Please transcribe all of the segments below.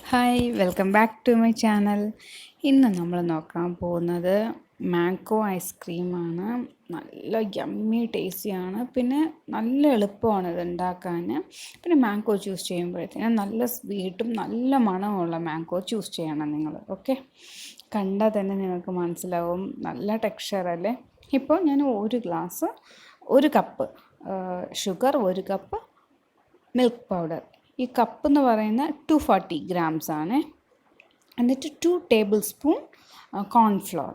Hi welcome back to my channel. ഇന്ന് നമ്മൾ നോക്കാൻ പോകുന്നത് മാംഗോ ഐസ്ക്രീമാണ്. നല്ല യമ്മി ടേസ്റ്റിയാണ്, പിന്നെ നല്ല എളുപ്പമാണ് ഇത് ഉണ്ടാക്കാൻ. പിന്നെ മാംഗോ ചൂസ് ചെയ്യുമ്പോഴത്തേനും നല്ല സ്വീറ്റും നല്ല മണമുള്ള മാംഗോ ചൂസ് ചെയ്യണം നിങ്ങൾ. ഓക്കെ, കണ്ടാൽ തന്നെ നിങ്ങൾക്ക് മനസ്സിലാവും, നല്ല ടെക്സ്ചറല്ലേ. ഇപ്പോൾ ഞാൻ ഒരു കപ്പ് ഷുഗർ, ഒരു കപ്പ് മിൽക്ക് പൗഡർ, ഈ കപ്പ് എന്ന് പറയുന്ന 240 ഗ്രാംസ് ആണ്. എന്നിട്ട് 2 ടേബിൾ സ്പൂൺ കോൺഫ്ലോർ.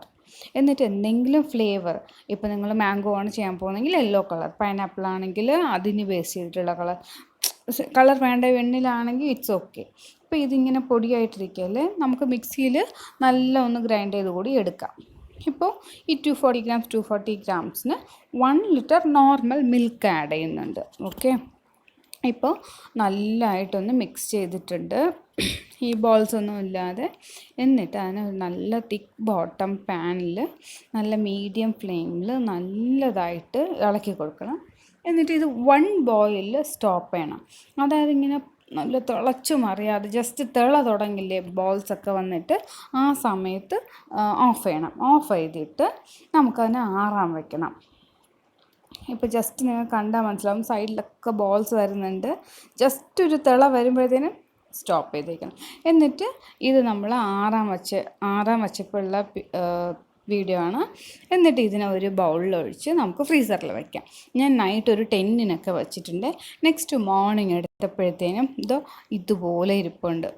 എന്നിട്ട് എന്തെങ്കിലും ഫ്ലേവർ, ഇപ്പോൾ നിങ്ങൾ മാംഗോ ആണ് ചെയ്യാൻ പോകുന്നതെങ്കിൽ യെല്ലോ കളർ, പൈനാപ്പിൾ ആണെങ്കിൽ അതിന് ബേസ് ചെയ്തിട്ടുള്ള കളർ വേണ്ട, വെണ്ണിലാണെങ്കിൽ ഇറ്റ്സ് ഓക്കെ. ഇപ്പോൾ ഇതിങ്ങനെ പൊടിയായിട്ടിരിക്കല്ലേ, നമുക്ക് മിക്സിയിൽ നല്ല ഒന്ന് ഗ്രൈൻഡ് ചെയ്ത് കൂടി എടുക്കാം. ഇപ്പോൾ ഈ 240 ഗ്രാംസിന് 1 ലിറ്റർ നോർമൽ മിൽക്ക് ആഡ് ചെയ്യുന്നുണ്ട്. ഓക്കെ, ഇപ്പോൾ നല്ലതായിട്ടൊന്ന് മിക്സ് ചെയ്തിട്ടുണ്ട്, ഈ ബോൾസ് ഒന്നും ഇല്ലാതെ. എന്നിട്ട് അതിന് നല്ല തിക്ക് ബോട്ടം പാനിൽ നല്ല മീഡിയം ഫ്ലെയിമിൽ നല്ലതായിട്ട് ഇളക്കി കൊടുക്കണം. എന്നിട്ട് ഇത് 1 ബോയിലിൽ സ്റ്റോപ്പ് ചെയ്യണം. അതായത് ഇങ്ങനെ നല്ല തിളച്ചു മറിയാതെ ജസ്റ്റ് തിള തുടങ്ങില്ലേ ബോൾസൊക്കെ വന്നിട്ട്, ആ സമയത്ത് ഓഫ് ചെയ്യണം. ഓഫ് ചെയ്തിട്ട് നമുക്കതിനെ ആറാൻ വെക്കണം. ഇപ്പോൾ ജസ്റ്റ് നിങ്ങൾ കണ്ടാൽ മനസ്സിലാവും, സൈഡിലൊക്കെ ബോൾസ് വരുന്നുണ്ട്. ജസ്റ്റ് ഒരു തിള വരുമ്പോഴത്തേനും സ്റ്റോപ്പ് ചെയ്തേക്കണം. എന്നിട്ട് ഇത് നമ്മൾ ആറാൻ വച്ചപ്പോഴുള്ള വീഡിയോ ആണ്. എന്നിട്ട് ഇതിനെ ഒരു ബൗളിലൊഴിച്ച് നമുക്ക് ഫ്രീസറിൽ വയ്ക്കാം. ഞാൻ നൈറ്റ് ഒരു 10-നൊക്കെ വച്ചിട്ടുണ്ട്. നെക്സ്റ്റ് മോർണിംഗ് എടുത്തപ്പോഴത്തേനും ഇതുപോലെ ഇരിപ്പുണ്ട്.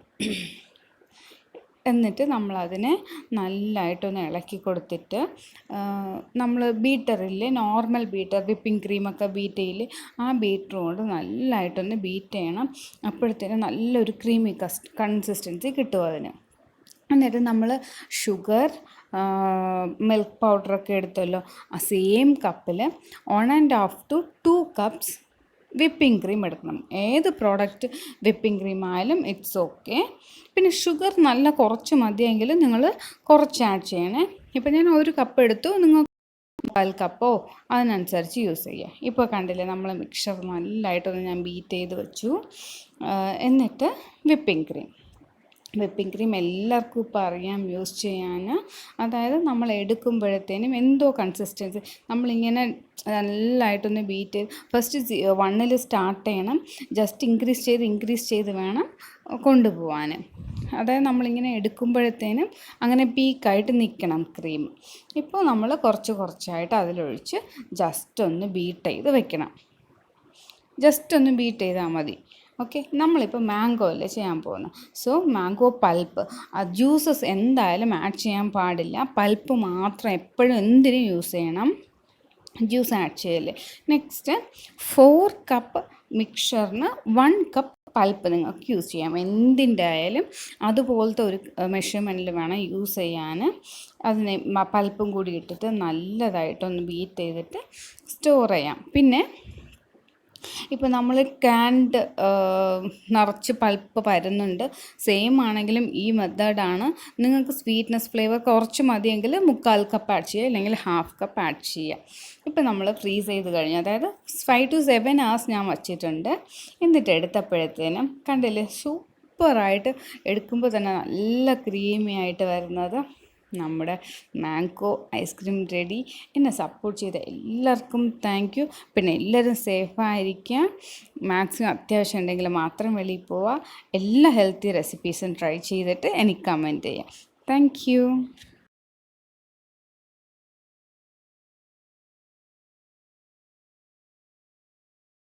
എന്നിട്ട് നമ്മളതിനെ നല്ലതായിട്ടൊന്ന് ഇളക്കി കൊടുത്തിട്ട്, നമ്മൾ ബീറ്ററില്ലേ, നോർമൽ ബീറ്റർ, വിപ്പിംഗ് ക്രീമൊക്കെ ബീറ്റ് ചെയ്യില്ലേ, ആ ബീറ്റർ കൊണ്ട് നല്ലതായിട്ടൊന്ന് ബീറ്റ് ചെയ്യണം. അപ്പോഴത്തേനും നല്ലൊരു ക്രീമി കൺസിസ്റ്റൻസി കിട്ടും അതിന്. എന്നിട്ട് നമ്മൾ ഷുഗർ, മിൽക്ക് പൗഡറൊക്കെ എടുത്തല്ലോ, ആ സെയിം കപ്പിൽ 1.5 to 2 കപ്സ് വിപ്പിംഗ് ക്രീം എടുക്കണം. ഏത് പ്രോഡക്റ്റ് വിപ്പിംഗ് ക്രീം ആയാലും ഇറ്റ്സ് ഓക്കെ. പിന്നെ ഷുഗർ നല്ല കുറച്ച് മതിയെങ്കിൽ നിങ്ങൾ കുറച്ച് ആഡ് ചെയ്യണേ. ഇപ്പോൾ ഞാൻ ഒരു കപ്പ് എടുത്തു, നിങ്ങൾ 1/4 കപ്പോ അതിനനുസരിച്ച് യൂസ് ചെയ്യുക. ഇപ്പോൾ കണ്ടില്ലേ, നമ്മൾ മിക്സർ നല്ലതായിട്ടൊന്ന് ഞാൻ ബീറ്റ് ചെയ്ത് വെച്ചു. എന്നിട്ട് വിപ്പിംഗ് ക്രീം എല്ലാവർക്കും ഇപ്പോൾ അറിയാം യൂസ് ചെയ്യാൻ. അതായത് നമ്മൾ എടുക്കുമ്പോഴത്തേനും എന്തോ കൺസിസ്റ്റൻസി, നമ്മളിങ്ങനെ നല്ലതായിട്ടൊന്ന് ബീറ്റ് ചെയ്ത് ഫസ്റ്റ് 1-ൽ സ്റ്റാർട്ട് ചെയ്യണം. ജസ്റ്റ് ഇൻക്രീസ് ചെയ്ത് വേണം കൊണ്ടുപോകാൻ. അതായത് നമ്മളിങ്ങനെ എടുക്കുമ്പോഴത്തേനും അങ്ങനെ പീക്കായിട്ട് നിൽക്കണം ക്രീം. ഇപ്പോൾ നമ്മൾ കുറച്ചായിട്ട് അതിലൊഴിച്ച് ജസ്റ്റ് ഒന്ന് ബീറ്റ് ചെയ്ത് വെക്കണം. ജസ്റ്റ് ഒന്ന് ബീറ്റ് ചെയ്താൽ മതി. ഓക്കെ, നമ്മളിപ്പോൾ മാംഗോ അല്ലേ ചെയ്യാൻ പോകുന്നത്. സോ മാംഗോ പൾപ്പ്, ജ്യൂസസ് എന്തായാലും ആഡ് ചെയ്യാൻ പാടില്ല. പൾപ്പ് മാത്രം എപ്പോഴും എന്തിനും യൂസ് ചെയ്യണം, ജ്യൂസ് ആഡ് ചെയ്യല്ലേ. നെക്സ്റ്റ് 4 കപ്പ് മിക്സറിന് 1 കപ്പ് പൾപ്പ് നിങ്ങൾക്ക് യൂസ് ചെയ്യാം. എന്തിൻ്റെ ആയാലും അതുപോലത്തെ ഒരു മെഷർമെൻറ്റിൽ വേണം യൂസ് ചെയ്യാൻ. അതിന് പൾപ്പും കൂടി ഇട്ടിട്ട് നല്ലതായിട്ടൊന്ന് ബീറ്റ് ചെയ്തിട്ട് സ്റ്റോർ ചെയ്യാം. പിന്നെ ഇപ്പോൾ നമ്മൾ ക്യാൻഡ് നിറച്ച് പൾപ്പ് വരുന്നുണ്ട്, സെയിം ആണെങ്കിലും ഈ മെത്തേഡാണ്. നിങ്ങൾക്ക് സ്വീറ്റ്നെസ് ഫ്ലേവർ കുറച്ച് മതിയെങ്കിൽ 1/4 കപ്പ് ആഡ് ചെയ്യുക, അല്ലെങ്കിൽ 1/2 കപ്പ് ആഡ് ചെയ്യുക. ഇപ്പോൾ നമ്മൾ ഫ്രീസ് ചെയ്ത് കഴിഞ്ഞു, അതായത് 5 to 7 hours ഞാൻ വച്ചിട്ടുണ്ട്. എന്നിട്ട് എടുത്തപ്പോഴത്തേനും കണ്ടില്ലേ, സൂപ്പറായിട്ട് എടുക്കുമ്പോൾ തന്നെ നല്ല ക്രീമി ആയിട്ട് വരുന്നത് നമ്മുടെ മാംഗോ ഐസ്ക്രീം റെഡി. എന്നെ സപ്പോർട്ട് ചെയ്ത എല്ലാവർക്കും താങ്ക് യു. പിന്നെ എല്ലാവരും സേഫായിരിക്കുക. മാക്സിമം അത്യാവശ്യം ഉണ്ടെങ്കിൽ മാത്രം വെളിയിൽ പോവുക. എല്ലാ ഹെൽത്തി റെസിപ്പീസും ട്രൈ ചെയ്തിട്ട് എനിക്ക് കമൻറ്റ് ചെയ്യാം. Thank you.